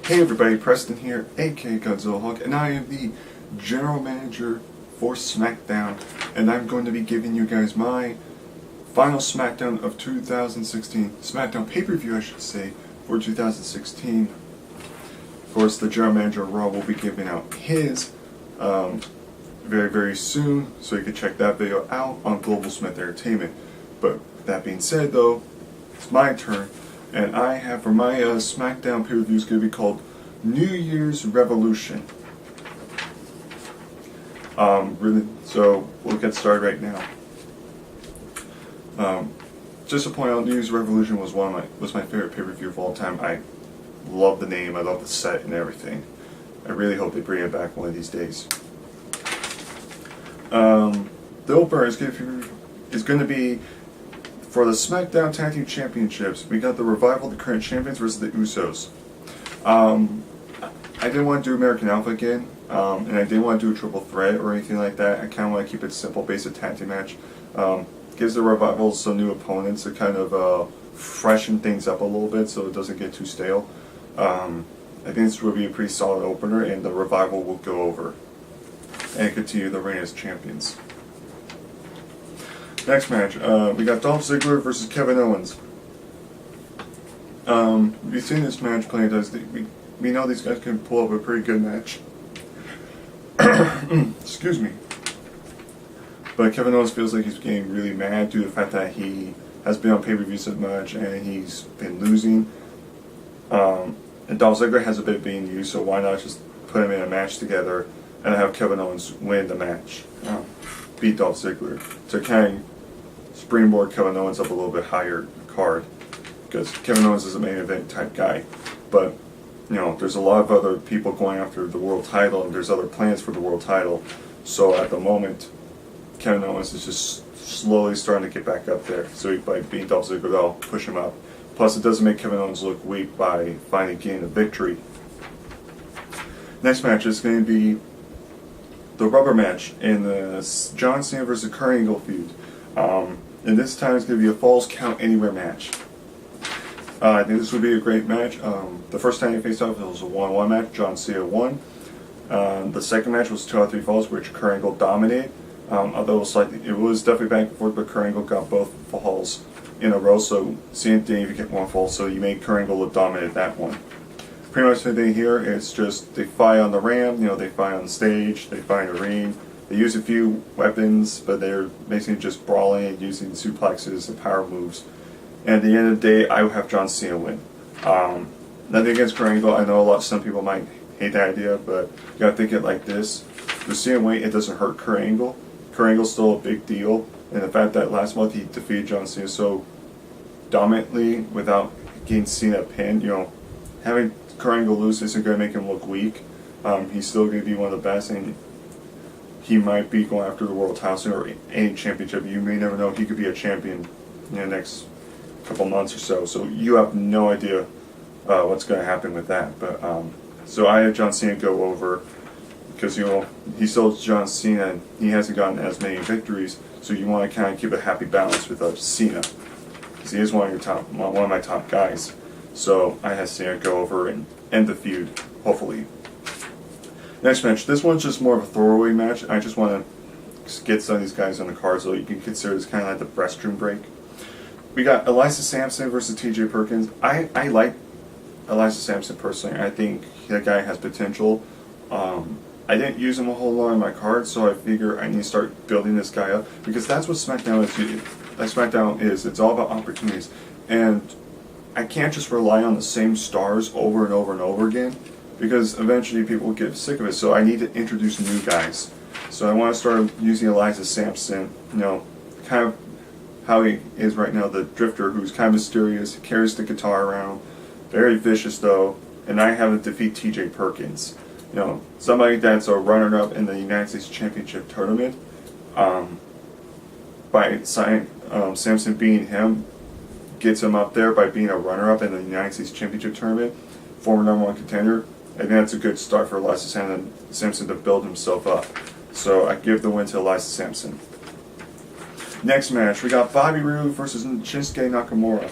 Hey everybody, Preston here, aka Godzilla Hawk, and I am the General Manager for SmackDown, and I'm going to be giving you guys my final SmackDown of 2016, SmackDown pay-per-view I should say, for 2016. Of course, the General Manager of Raw will be giving out his very soon, so you can check that video out on Global Smith Entertainment. But with that being said though, it's my turn. And I have, for my SmackDown pay-per-view, is going to be called New Year's Revolution. So we'll get started right now. Just to point out, New Year's Revolution was my favorite pay-per-view of all time. I love the name, I love the set and everything. I really hope they bring it back one of these days. The opener is going to be for the SmackDown Tag Team Championships. We got the Revival, the current champions, versus the Usos. I didn't want to do American Alpha again, and I didn't want to do a triple threat or anything like that. I kind of want to keep it simple, basic tag team match. Gives the Revival some new opponents to kind of freshen things up a little bit so it doesn't get too stale. I think this will be a pretty solid opener, and the Revival will go over and continue the reign as champions. Next match, we got Dolph Ziggler versus Kevin Owens. We've seen this match plenty of times. We know these guys can pull up a pretty good match. Excuse me. But Kevin Owens feels like he's getting really mad due to the fact that he has been on pay-per-view so much and he's been losing. And Dolph Ziggler has a bit being used, so why not just put him in a match together and have Kevin Owens win the match? Beat Dolph Ziggler to kind of springboard Kevin Owens up a little bit higher card, because Kevin Owens is a main event type guy. But you know, there's a lot of other people going after the world title, and there's other plans for the world title. So at the moment, Kevin Owens is just slowly starting to get back up there. So by beating Dolph Ziggler, that'll push him up. Plus, it doesn't make Kevin Owens look weak by finally getting a victory. Next match is going to be the rubber match in the John Cena versus Kurt Angle feud. And this time it's going to be a Falls Count Anywhere match. I think this would be a great match. The first time they faced off, it was a 1-on-1 match. John Cena won. The second match was 2 out of 3 falls, which Kurt Angle dominated. Although it was definitely back and forth, but Kurt Angle got both falls in a row, so Cena didn't even get one fall, so you made Kurt Angle look dominant that one. Pretty much the thing here is just they fight on the ramp, they fight on the stage, they fight in the ring. They use a few weapons, but they're basically just brawling and using suplexes and power moves. And at the end of the day, I would have John Cena win. Nothing against Kurt Angle. I know some people might hate that idea, but you gotta think it like this: the Cena win, it doesn't hurt Kurt Angle. Kurt Angle's still a big deal, and the fact that last month he defeated John Cena so dominantly without getting Cena pinned, having Kurt Angle lose isn't going to make him look weak. He's still going to be one of the best, and he might be going after the world title soon, or any championship. You may never know. He could be a champion in the next couple months or so. So you have no idea what's going to happen with that. But so I have John Cena go over because he's still John Cena, and he hasn't gotten as many victories. So you want to kind of keep a happy balance with Cena, because he is one of my top guys. So I have Cena go over and end the feud, hopefully. Next match. This one's just more of a throwaway match. I just want to get some of these guys on the card so you can consider this kind of like the restroom break. We got Eliza Sampson versus TJ Perkins. I like Eliza Sampson personally. I think that guy has potential. I didn't use him a whole lot on my card, so I figure I need to start building this guy up, because that's what SmackDown is. It's all about opportunities. And I can't just rely on the same stars over and over and over again, because eventually people will get sick of it. So I need to introduce new guys. So I want to start using Eliza Sampson, kind of how he is right now, the Drifter, who's kind of mysterious, carries the guitar around, very vicious though, and I have him defeat TJ Perkins. Somebody that's a runner-up in the United States Championship tournament. By Sampson beating him, gets him up there by being a runner-up in the United States Championship tournament, former #1 contender. I think that's a good start for Eliza Sampson to build himself up. So I give the win to Eliza Sampson. Next match, we got Bobby Roode versus Shinsuke Nakamura.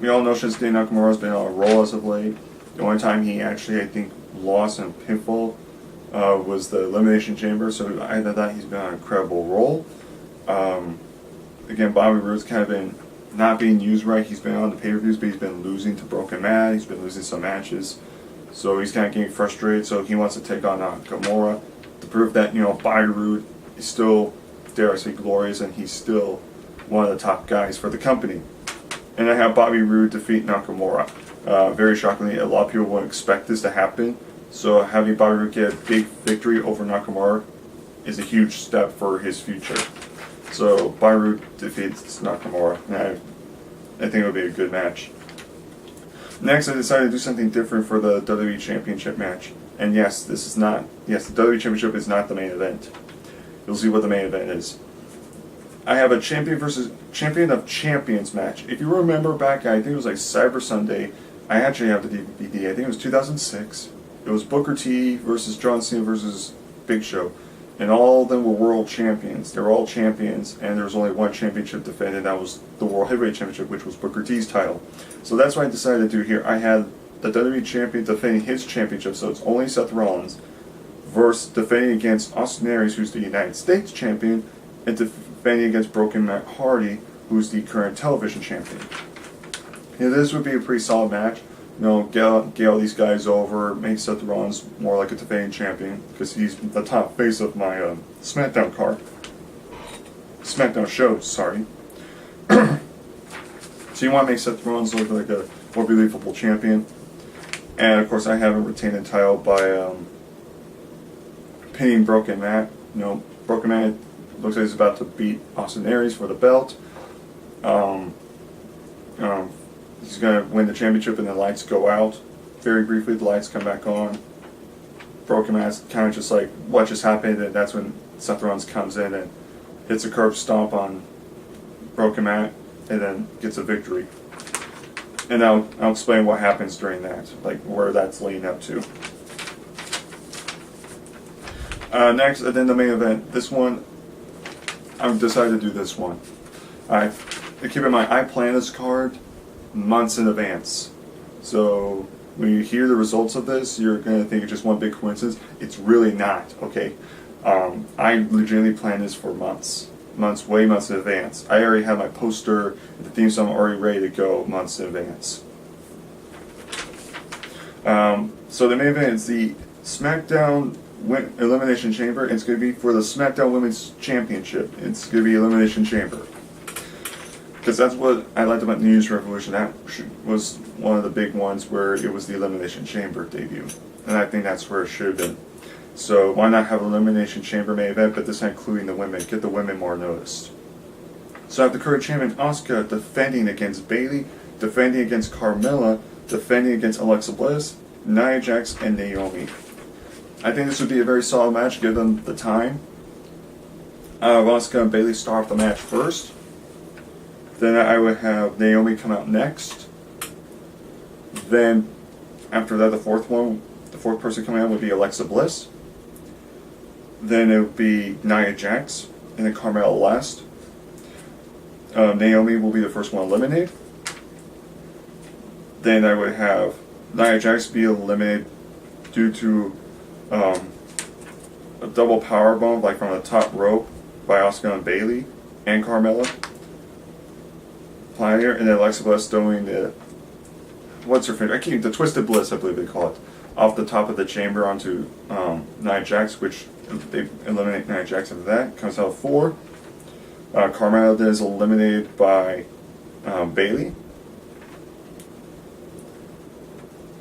We all know Shinsuke Nakamura's been on a roll as of late. The only time he actually, I think, lost in pinfall was the Elimination Chamber, so I thought he's been on an incredible roll. Again, Bobby Roode's kind of been not being used right. He's been on the pay-per-views, but he's been losing to Broken Matt. He's been losing some matches. So he's kind of getting frustrated, so he wants to take on Nakamura to prove that, Bobby Roode is still, dare I say, glorious, and he's still one of the top guys for the company. And I have Bobby Roode defeat Nakamura. Very shockingly, a lot of people wouldn't expect this to happen. So having Bobby Roode get a big victory over Nakamura is a huge step for his future. So Bobby Roode defeats Nakamura, and I think it would be a good match. Next, I decided to do something different for the WWE Championship match. And yes, the WWE Championship is not the main event. You'll see what the main event is. I have a champion versus champion of champions match. If you remember back, I think it was like Cyber Sunday, I actually have the DVD, I think it was 2006. It was Booker T versus John Cena versus Big Show. And all of them were world champions. They were all champions, and there was only one championship defended, and that was the World Heavyweight Championship, which was Booker T's title. So that's what I decided to do here. I had the WWE Champion defending his championship, so it's only Seth Rollins, versus defending against Austin Aries, who's the United States Champion, and defending against Broken Matt Hardy, who's the current television champion. This would be a pretty solid match. Get all these guys over, make Seth Rollins more like a defending champion, because he's the top face of my SmackDown card. SmackDown show, sorry. So you want to make Seth Rollins look like a more believable champion. And of course I have him retain the title by pinning Broken Matt. Broken Matt looks like he's about to beat Austin Aries for the belt. He's going to win the championship, and the lights go out. Very briefly, the lights come back on. Broken Matt's kind of just like, what just happened? And that's when Seth Rollins comes in and hits a curb stomp on Broken Matt, and then gets a victory. And I'll explain what happens during that, like where that's leading up to. Next, and then the main event. This one, I've decided to do this one. Keep in mind, I plan this card months in advance. So when you hear the results of this, you're going to think it's just one big coincidence. It's really not, okay? I legitimately planned this for months in advance. I already have my poster and the theme song already ready to go months in advance. So the main event is the SmackDown Elimination Chamber. It's going to be for the SmackDown Women's Championship. It's going to be Elimination Chamber. Because that's what I liked about New Year's Revolution. That was one of the big ones where it was the Elimination Chamber debut. And I think that's where it should have been. So why not have an Elimination Chamber main event, but this time including the women, get the women more noticed. So I have the current champion Asuka defending against Bayley, defending against Carmella, defending against Alexa Bliss, Nia Jax, and Naomi. I think this would be a very solid match, give them the time. Asuka and Bayley start off the match first. Then I would have Naomi come out next. Then, after that, the fourth person coming out would be Alexa Bliss. Then it would be Nia Jax, and then Carmella last. Naomi will be the first one eliminated. Then I would have Nia Jax be eliminated due to a double powerbomb, like from the top rope, by Asuka and Bayley and Carmella. Pioneer, and then Alexa Bliss doing the the Twisted Bliss, I believe they call it, off the top of the chamber onto Nia Jax, which they eliminate Nia Jax after that. Comes out 4. Carmella then is eliminated by Bayley,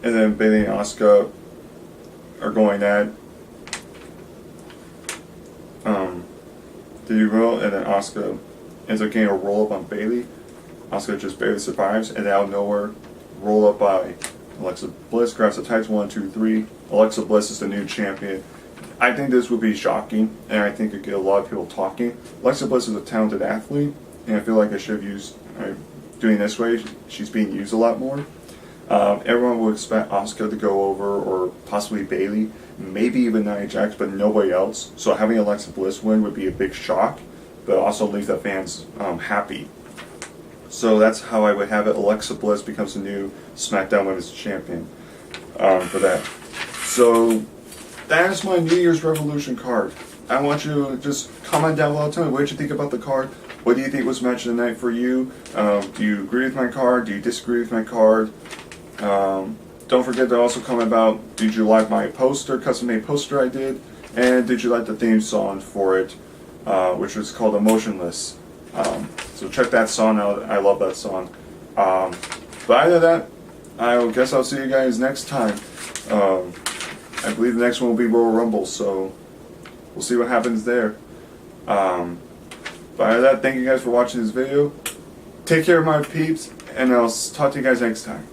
and then Bayley and Asuka are going at the roll, and then Asuka ends up getting a roll up on Bayley. Asuka just barely survives, and out of nowhere, roll up by Alexa Bliss, grabs the tights, 1, 2, 3. Alexa Bliss is the new champion. I think this would be shocking, and I think it would get a lot of people talking. Alexa Bliss is a talented athlete, and I feel like I should have used, doing this way, she's being used a lot more. Everyone would expect Asuka to go over, or possibly Bayley, maybe even Nia Jax, but nobody else. So having Alexa Bliss win would be a big shock, but also leave the fans happy. So that's how I would have it. Alexa Bliss becomes the new SmackDown Women's Champion. for that. So that is my New Year's Revolution card. I want you to just comment down below. Tell me what did you think about the card. What do you think was match of the night for you? Do you agree with my card? Do you disagree with my card? Don't forget to also comment about, did you like my poster, custom made poster I did? And did you like the theme song for it, which was called Emotionless. So check that song out. I love that song. But other than that, I guess I'll see you guys next time. I believe the next one will be Royal Rumble, so we'll see what happens there. But other than that, thank you guys for watching this video. Take care of my peeps, and I'll talk to you guys next time.